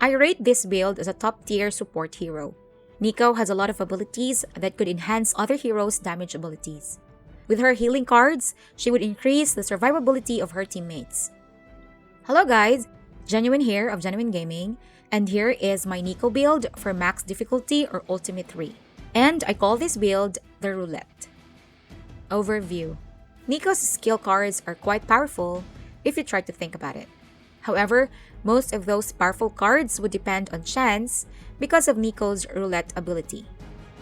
I rate this build as a top-tier support hero. Nico has a lot of abilities that could enhance other heroes' damage abilities. With her healing cards, she would increase the survivability of her teammates. Hello guys, Genuine here of Genuine Gaming, and here is my Nico build for max difficulty or Ultimate 3. And I call this build the Roulette. Overview. Nico's skill cards are quite powerful if you try to think about it. However, most of those powerful cards would depend on chance because of Nico's Roulette ability.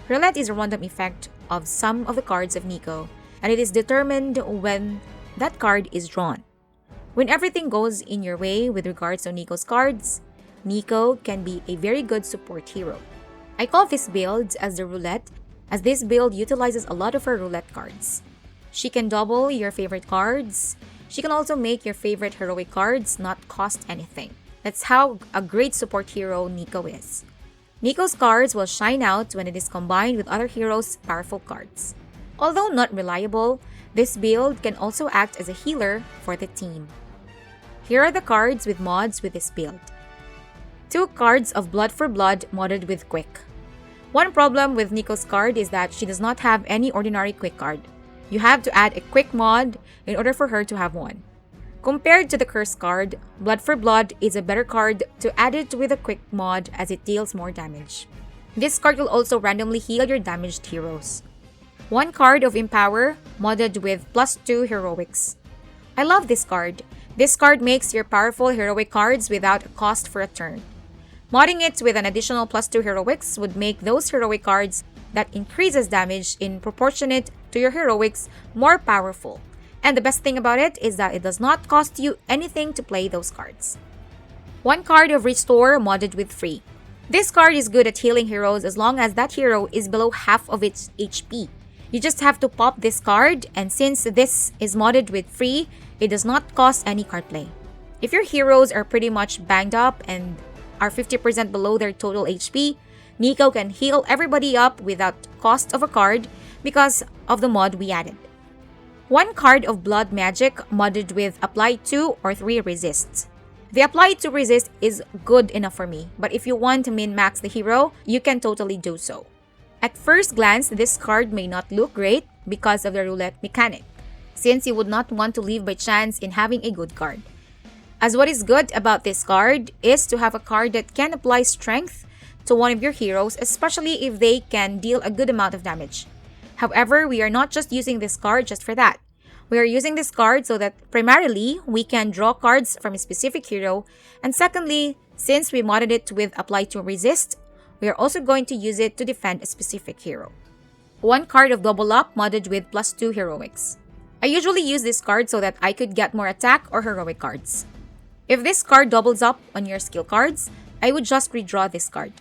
Roulette is a random effect of some of the cards of Nico, and it is determined when that card is drawn. When everything goes in your way with regards to Nico's cards, Nico can be a very good support hero. I call this build as the Roulette as this build utilizes a lot of her Roulette cards. She can double your favorite cards. She can also make your favorite heroic cards not cost anything. That's how a great support hero Nico is. Nico's cards will shine out when it is combined with other heroes' powerful cards. Although not reliable, this build can also act as a healer for the team. Here are the cards with mods with this build. 2 cards of Blood for Blood modded with Quick. One problem with Nico's card is that she does not have any ordinary Quick card. You have to add a Quick mod in order for her to have one. Compared to the Curse card, Blood for Blood is a better card to add it with a Quick mod as it deals more damage. This card will also randomly heal your damaged heroes. 1 card of Empower modded with +2 heroics. I love this card. This card makes your powerful heroic cards without a cost for a turn. Modding it with an additional +2 heroics would make those heroic cards that increases damage in proportionate to your heroics more powerful. And the best thing about it is that it does not cost you anything to play those cards. 1 card of Restore modded with Free. This card is good at healing heroes as long as that hero is below half of its HP. You just have to pop this card, and since this is modded with Free, it does not cost any card play. If your heroes are pretty much banged up and are 50% below their total HP, Nico can heal everybody up without cost of a card because of the mod we added. 1 card of Blood Magic modded with Apply 2 or 3 Resists. The Apply 2 Resist is good enough for me, but if you want to min-max the hero, you can totally do so. At first glance, this card may not look great because of the Roulette mechanic, since you would not want to leave by chance in having a good card. As what is good about this card is to have a card that can apply strength to one of your heroes, especially if they can deal a good amount of damage. However, we are not just using this card just for that. We are using this card so that primarily we can draw cards from a specific hero, and secondly, since we modded it with Apply to Resist, we are also going to use it to defend a specific hero. 1 card of Double Up modded with +2 heroics. I usually use this card so that I could get more attack or heroic cards. If this card doubles up on your skill cards, I would just redraw this card.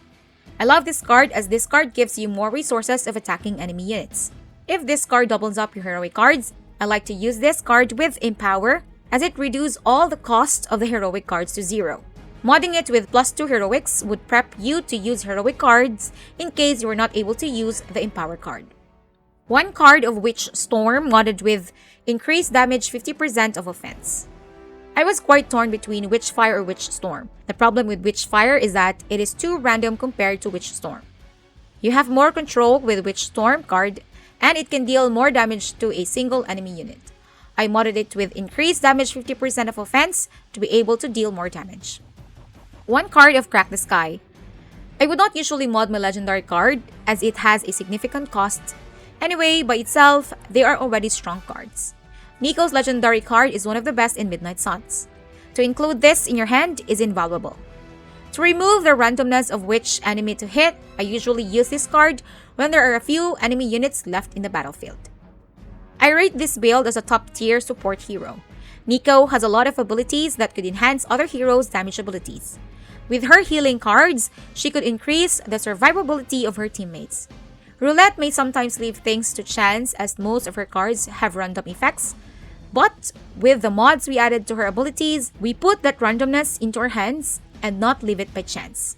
I love this card as this card gives you more resources of attacking enemy units. If this card doubles up your heroic cards, I like to use this card with Empower as it reduces all the cost of the heroic cards to 0. Modding it with +2 heroics would prep you to use heroic cards in case you are not able to use the Empower card. 1 card of Witchstorm modded with Increased Damage 50% of Offense. I was quite torn between Witchfire or Witchstorm. The problem with Witchfire is that it is too random compared to Witchstorm. You have more control with Witchstorm card and it can deal more damage to a single enemy unit. I modded it with Increased Damage 50% of Offense to be able to deal more damage. 1 card of Crack the Sky. I would not usually mod my legendary card as it has a significant cost. Anyway, by itself, they are already strong cards. Nico's legendary card is one of the best in Midnight Suns. To include this in your hand is invaluable. To remove the randomness of which enemy to hit, I usually use this card when there are a few enemy units left in the battlefield. I rate this build as a top-tier support hero. Nico has a lot of abilities that could enhance other heroes' damage abilities. With her healing cards, she could increase the survivability of her teammates. Roulette may sometimes leave things to chance as most of her cards have random effects, but with the mods we added to her abilities, we put that randomness into her hands and not leave it by chance.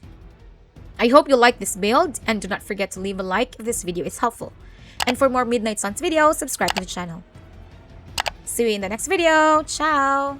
I hope you like this build and do not forget to leave a like if this video is helpful. And for more Midnight Suns videos, subscribe to the channel. See you in the next video. Ciao!